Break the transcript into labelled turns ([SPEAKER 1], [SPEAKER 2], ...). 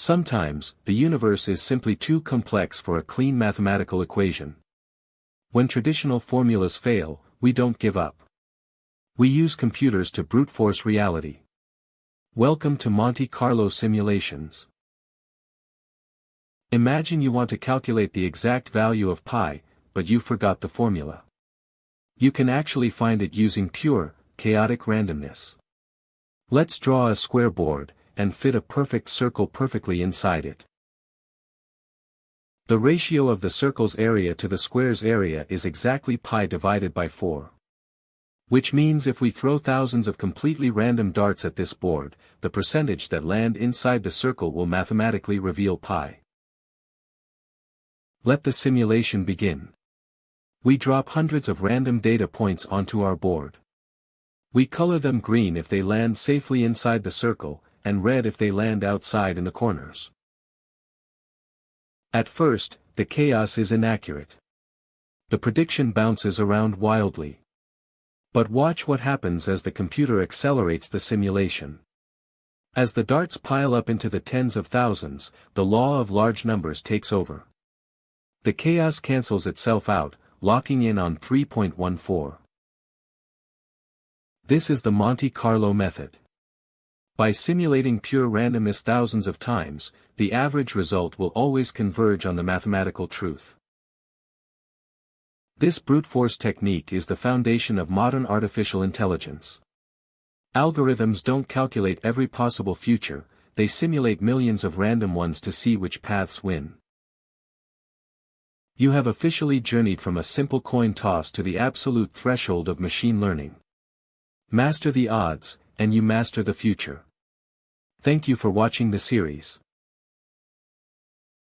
[SPEAKER 1] Sometimes, the universe is simply too complex for a clean mathematical equation. When traditional formulas fail, we don't give up. We use computers to brute force reality. Welcome to Monte Carlo simulations. Imagine you want to calculate the exact value of pi, but you forgot the formula. You can actually find it using pure, chaotic randomness. Let's draw a square board, and fit a perfect circle perfectly inside it. The ratio of the circle's area to the square's area is exactly pi divided by 4. Which means if we throw thousands of completely random darts at this board, the percentage that land inside the circle will mathematically reveal pi. Let the simulation begin. We drop hundreds of random data points onto our board. We color them green if they land safely inside the circle, and red if they land outside in the corners. At first, the chaos is inaccurate. The prediction bounces around wildly. But watch what happens as the computer accelerates the simulation. As the darts pile up into the tens of thousands, the law of large numbers takes over. The chaos cancels itself out, locking in on 3.14. This is the Monte Carlo method. By simulating pure randomness thousands of times, the average result will always converge on the mathematical truth. This brute force technique is the foundation of modern artificial intelligence. Algorithms don't calculate every possible future, they simulate millions of random ones to see which paths win. You have officially journeyed from a simple coin toss to the absolute threshold of machine learning. Master the odds, and you master the future. Thank you for watching the series.